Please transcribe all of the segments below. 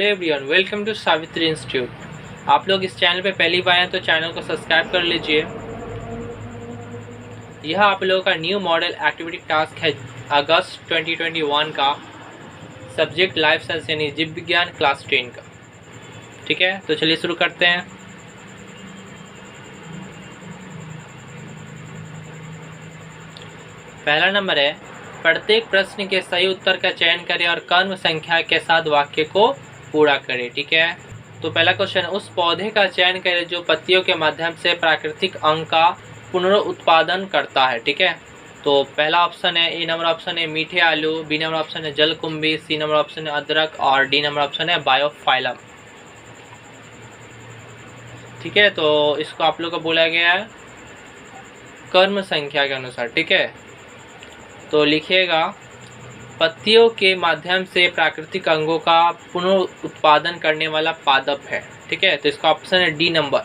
Everyone, welcome to Savitri institute. आप लोग इस चैनल पे पहली बार हैं तो चैनल को सब्सक्राइब कर लीजिए। यह आप लोगों का न्यू मॉडल एक्टिविटी टास्क है अगस्त 2021 का, सब्जेक्ट लाइफ साइंस यानी जीव विज्ञान क्लास 10 का। ठीक है, तो चलिए शुरू करते हैं। पहला नंबर है, प्रत्येक प्रश्न के सही उत्तर का चयन करें और कर्म संख्या के साथ वाक्य को पूरा करें। ठीक है, तो पहला क्वेश्चन, उस पौधे का चयन करें जो पत्तियों के माध्यम से प्राकृतिक अंग का पुनरुत्पादन करता है। ठीक है, तो पहला ऑप्शन है, ए नंबर ऑप्शन है मीठे आलू, बी नंबर ऑप्शन है जलकुंभी, सी नंबर ऑप्शन है अदरक और डी नंबर ऑप्शन है बायोफाइलम। ठीक है, तो इसको आप लोग को बोला गया है कर्म संख्या के अनुसार। ठीक है, तो लिखिएगा पत्तियों के माध्यम से प्राकृतिक अंगों का पुनरुत्पादन करने वाला पादप है। ठीक है, तो इसका ऑप्शन है डी नंबर।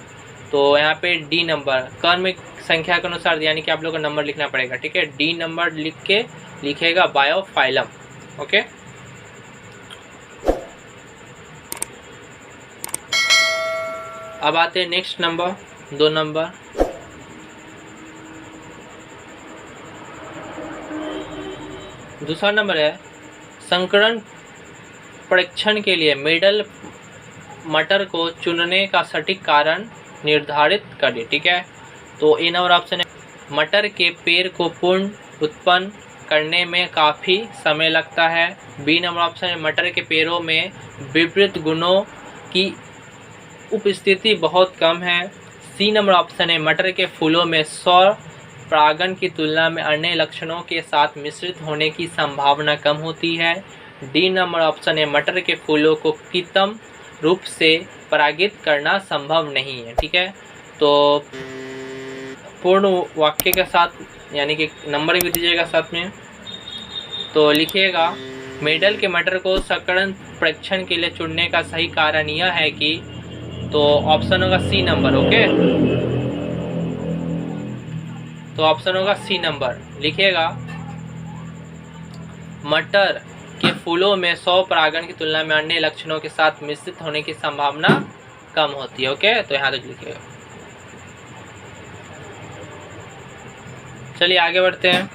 तो यहाँ पे डी नंबर कर्म संख्या के अनुसार यानी कि आप लोग को नंबर लिखना पड़ेगा। ठीक है, डी नंबर लिख के लिखिएगा बायोफाइलम। ओके, अब आते हैं नेक्स्ट नंबर, 2 नंबर। दूसरा नंबर है, संकरण परीक्षण के लिए मेडल मटर को चुनने का सटीक कारण निर्धारित करें। ठीक है, तो ए नंबर ऑप्शन है, मटर के पेड़ को पूर्ण उत्पन्न करने में काफ़ी समय लगता है। बी नंबर ऑप्शन है, मटर के पेड़ों में विपरीत गुणों की उपस्थिति बहुत कम है। सी नंबर ऑप्शन है, मटर के फूलों में सौर परागण की तुलना में अन्य लक्षणों के साथ मिश्रित होने की संभावना कम होती है। डी नंबर ऑप्शन है, मटर के फूलों को कृत्रिम रूप से परागित करना संभव नहीं है। ठीक है, तो पूर्ण वाक्य के साथ यानी कि नंबर भी दीजिएगा साथ में। तो लिखिएगा मेडल के मटर को संकरण परीक्षण के लिए चुनने का सही कारण यह है कि, तो ऑप्शन होगा सी नंबर। ओके, तो ऑप्शन होगा सी नंबर। लिखिएगा मटर के फूलों में सौर परागण की तुलना में अन्य लक्षणों के साथ मिश्रित होने की संभावना कम होती है। ओके, तो यहाँ तक लिखिएगा। चलिए आगे बढ़ते हैं।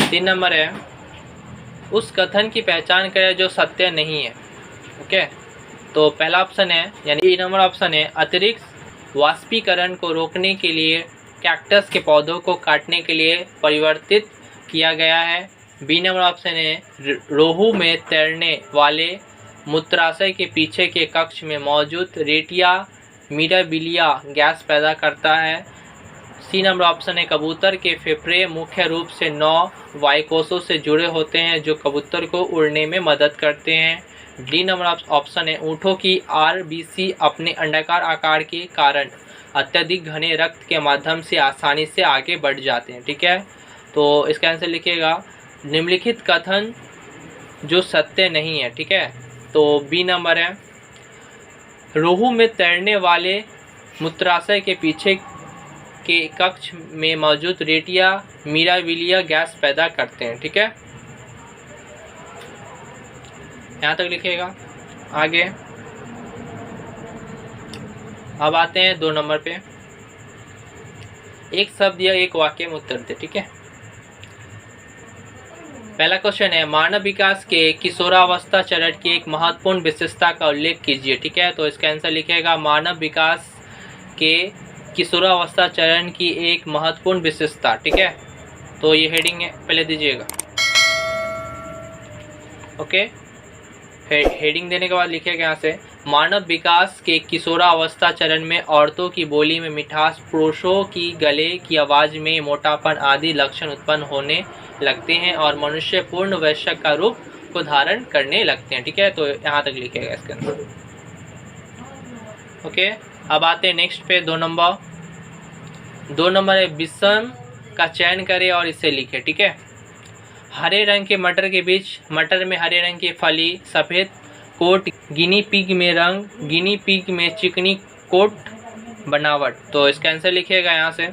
3 नंबर है, उस कथन की पहचान करें जो सत्य नहीं है। ओके, तो पहला ऑप्शन है यानी ए नंबर ऑप्शन है, अतिरिक्त वाष्पीकरण को रोकने के लिए कैक्टस के पौधों को काटने के लिए परिवर्तित किया गया है। बी नंबर ऑप्शन है, रोहू में तैरने वाले मूत्राशय के पीछे के कक्ष में मौजूद रेटिया मिराबिलिया गैस पैदा करता है। सी नंबर ऑप्शन है, कबूतर के फेफड़े मुख्य रूप से 9 वायुकोषों से जुड़े होते हैं जो कबूतर को उड़ने में मदद करते हैं। डी नंबर ऑप्शन है, ऊँटों की आरबीसी अपने अंडाकार आकार के कारण अत्यधिक घने रक्त के माध्यम से आसानी से आगे बढ़ जाते हैं। ठीक है, तो इसका आंसर लिखिएगा निम्नलिखित कथन जो सत्य नहीं है। ठीक है, तो बी नंबर है, रोहू में तैरने वाले मूत्राशय के पीछे के कक्ष में मौजूद रेटिया मिराबिलिया गैस पैदा करते हैं। ठीक है, यहाँ तक लिखिएगा। आगे अब आते हैं 2 नंबर पे, एक शब्द या एक वाक्य में उत्तर दे। ठीक है, पहला क्वेश्चन है, मानव विकास के किशोरावस्था चरण की एक महत्वपूर्ण विशेषता का उल्लेख कीजिए। ठीक है, तो इसका आंसर लिखेगा मानव विकास के किशोरावस्था चरण की एक महत्वपूर्ण विशेषता। ठीक है, तो ये हेडिंग है, पहले दीजिएगा। ओके, हेडिंग देने के बाद लिखिएगा यहाँ से, मानव विकास के किशोरावस्था चरण में औरतों की बोली में मिठास, पुरुषों की गले की आवाज़ में मोटापन आदि लक्षण उत्पन्न होने लगते हैं और मनुष्य पूर्ण वयस्क का रूप को धारण करने लगते हैं। ठीक है, तो यहाँ तक लिखिएगा इसके अंदर। ओके, अब आते हैं नेक्स्ट पे 2 नंबर। 2 नंबर है, विषम का चयन करें और इसे लिखें। ठीक है, हरे रंग के मटर के बीच मटर में हरे रंग की फली, सफ़ेद कोट, गिनी पिग में रंग, गिनी पिग में चिकनी कोट बनावट। तो इसका आंसर लिखिएगा यहाँ से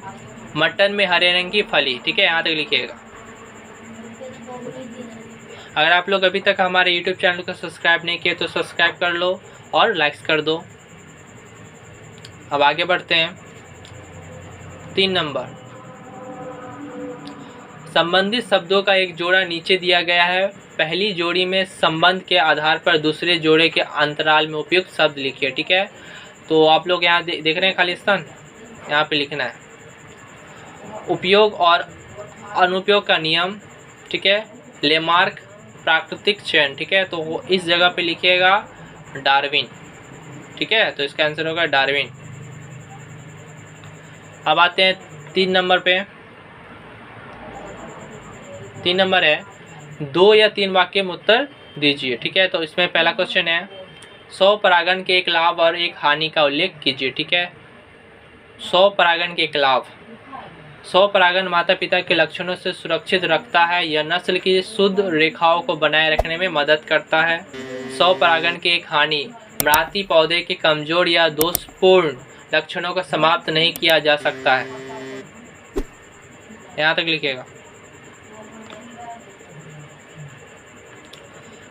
मटर में हरे रंग की फली। ठीक है, यहाँ तक लिखिएगा। अगर आप लोग अभी तक हमारे यूट्यूब चैनल को सब्सक्राइब नहीं किए तो सब्सक्राइब कर लो और लाइक्स कर दो। अब आगे बढ़ते हैं। 3 नंबर, संबंधित शब्दों का एक जोड़ा नीचे दिया गया है। पहली जोड़ी में संबंध के आधार पर दूसरे जोड़े के अंतराल में उपयुक्त शब्द लिखिए। ठीक है, तो आप लोग यहाँ देख रहे हैं खाली स्थान, यहाँ पे लिखना है उपयोग और अनुपयोग का नियम। ठीक है, लेमार्क, प्राकृतिक चयन। ठीक है, तो वो इस जगह पे लिखिएगा डार्विन। ठीक है, तो इसका आंसर होगा डार्विन। अब आते हैं 3 नंबर पे। 3 नंबर है 2 या 3 वाक्य में उत्तर दीजिए। ठीक है, तो इसमें पहला क्वेश्चन है स्वपरागण के एक लाभ और एक हानि का उल्लेख कीजिए। ठीक है, स्वपरागण के एक लाभ, स्वपरागण माता पिता के लक्षणों से सुरक्षित रखता है। यह नस्ल की शुद्ध रेखाओं को बनाए रखने में मदद करता है। स्वपरागण की एक हानि, मृति पौधे के कमजोर या दोषपूर्ण लक्षणों को समाप्त नहीं किया जा सकता है। यहाँ तक लिखिएगा।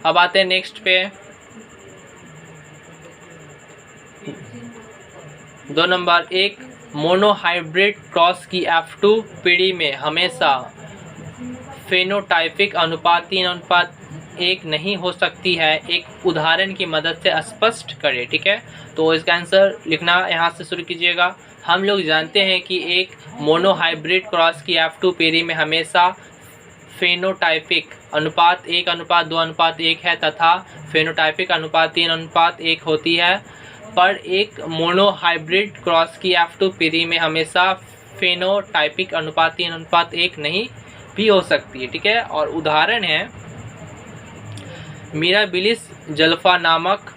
अब आते हैं नेक्स्ट पे 2 नंबर, एक मोनोहाइब्रिड क्रॉस की F2 पीढ़ी में हमेशा फेनोटाइपिक अनुपात 3:1 नहीं हो सकती है, एक उदाहरण की मदद से स्पष्ट करें। ठीक है, तो इसका आंसर लिखना यहाँ से शुरू कीजिएगा। हम लोग जानते हैं कि एक मोनोहाइब्रिड क्रॉस की F2 पीढ़ी में हमेशा फेनोटाइपिक अनुपात 1:2:1 है तथा फेनोटाइपिक अनुपात 3:1 होती है, पर एक मोनोहाइब्रिड क्रॉस की F2 पीढ़ी में हमेशा फेनोटाइपिक अनुपात 3:1 नहीं भी हो सकती है। ठीक है, और उदाहरण है मिराबिलिस जल्फा नामक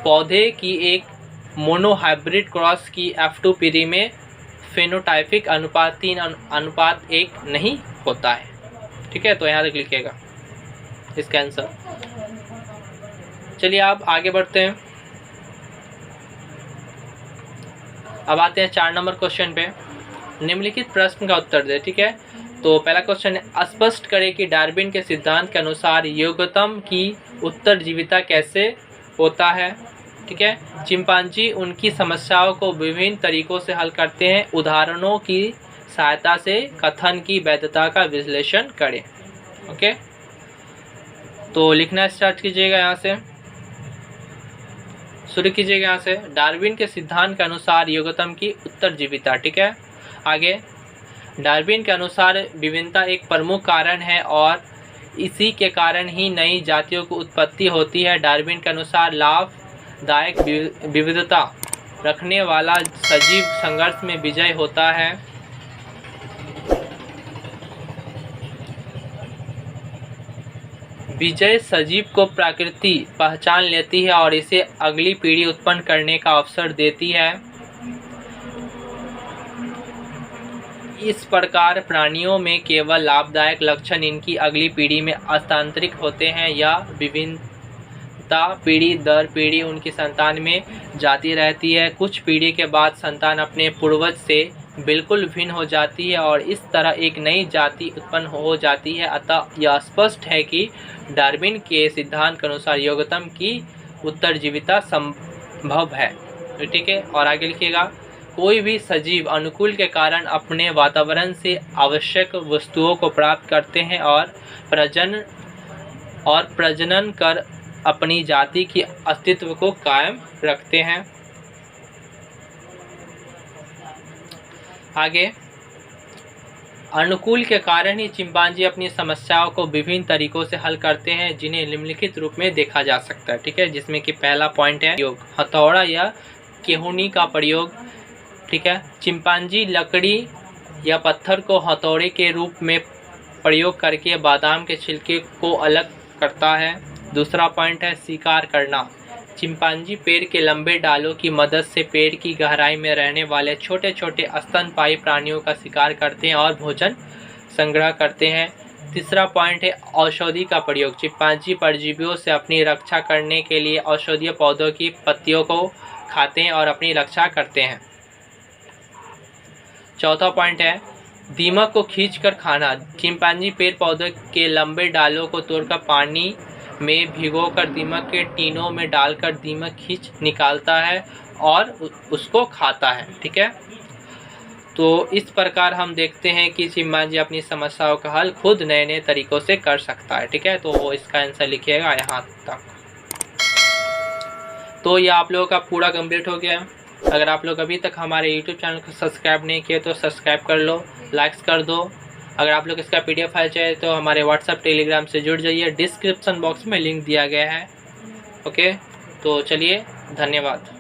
पौधे की एक मोनोहाइब्रिड क्रॉस की F2 पीढ़ी में फेनोटाइपिक अनुपात 3:1 नहीं होता है। ठीक है, तो यहाँ तक लिखिएगा इसका आंसर। चलिए आप आगे बढ़ते हैं। अब आते हैं 4 नंबर क्वेश्चन पे। निम्नलिखित प्रश्न का उत्तर दे। ठीक है, तो पहला क्वेश्चन है स्पष्ट करें कि डार्विन के सिद्धांत के अनुसार योग्यतम की उत्तरजीविता कैसे होता है। ठीक है, चिंपांजी उनकी समस्याओं को विभिन्न तरीकों से हल करते हैं। उदाहरणों की सहायता से कथन की वैधता का विश्लेषण करें। ओके, तो लिखना स्टार्ट कीजिएगा, यहाँ से शुरू कीजिएगा। यहाँ से डार्विन के सिद्धांत के अनुसार योग्यतम की उत्तरजीविता। ठीक है, आगे डार्विन के अनुसार विभिन्नता एक प्रमुख कारण है और इसी के कारण ही नई जातियों की उत्पत्ति होती है। डार्विन के अनुसार लाभदायक विविधता रखने वाला सजीव संघर्ष में विजय होता है। विजय सजीव को प्रकृति पहचान लेती है और इसे अगली पीढ़ी उत्पन्न करने का अवसर देती है। इस प्रकार प्राणियों में केवल लाभदायक लक्षण इनकी अगली पीढ़ी में हस्तांतरित होते हैं। यह विभिन्नता पीढ़ी दर पीढ़ी उनकी संतान में जाती रहती है। कुछ पीढ़ी के बाद संतान अपने पूर्वज से बिल्कुल भिन्न हो जाती है और इस तरह एक नई जाति उत्पन्न हो जाती है। अतः यह स्पष्ट है कि डार्विन के सिद्धांत के अनुसार योग्यतम की उत्तरजीविता संभव है। ठीक है, और आगे लिखिएगा कोई भी सजीव अनुकूल के कारण अपने वातावरण से आवश्यक वस्तुओं को प्राप्त करते हैं और प्रजनन कर अपनी जाति की अस्तित्व को कायम रखते हैं। आगे अनुकूल के कारण ही चिंपांजी अपनी समस्याओं को विभिन्न तरीकों से हल करते हैं जिन्हें निम्नलिखित रूप में देखा जा सकता है। ठीक है, जिसमें कि पहला पॉइंट है प्रयोग, हथौड़ा या केहूनी का प्रयोग। ठीक है, चिंपांजी लकड़ी या पत्थर को हथौड़े के रूप में प्रयोग करके बादाम के छिलके को अलग करता है। दूसरा पॉइंट है शिकार करना। चिंपांजी पेड़ के लंबे डालों की मदद से पेड़ की गहराई में रहने वाले छोटे छोटे स्तनपायी प्राणियों का शिकार करते हैं और भोजन संग्रह करते हैं। तीसरा पॉइंट है औषधि का प्रयोग। चिंपांजी परजीवियों से अपनी रक्षा करने के लिए औषधीय पौधों की पत्तियों को खाते हैं और अपनी रक्षा करते हैं। चौथा पॉइंट है दीमक को खींचकर खाना। चिंपैंजी पेड़ पौधे के लंबे डालों को तोड़कर पानी में भिगोकर दीमक के टीनों में डालकर दीमक खींच निकालता है और उसको खाता है। ठीक है, तो इस प्रकार हम देखते हैं कि चिंपैंजी अपनी समस्याओं का हल खुद नए नए तरीकों से कर सकता है। ठीक है, तो वो इसका आंसर लिखिएगा यहाँ तक। तो ये आप लोगों का पूरा कंप्लीट हो गया। अगर आप लोग अभी तक हमारे YouTube चैनल को सब्सक्राइब नहीं किए तो सब्सक्राइब कर लो, लाइक्स कर दो। अगर आप लोग इसका PDF फाइल चाहिए तो हमारे WhatsApp टेलीग्राम से जुड़ जाइए, डिस्क्रिप्शन बॉक्स में लिंक दिया गया है। ओके, तो चलिए, धन्यवाद।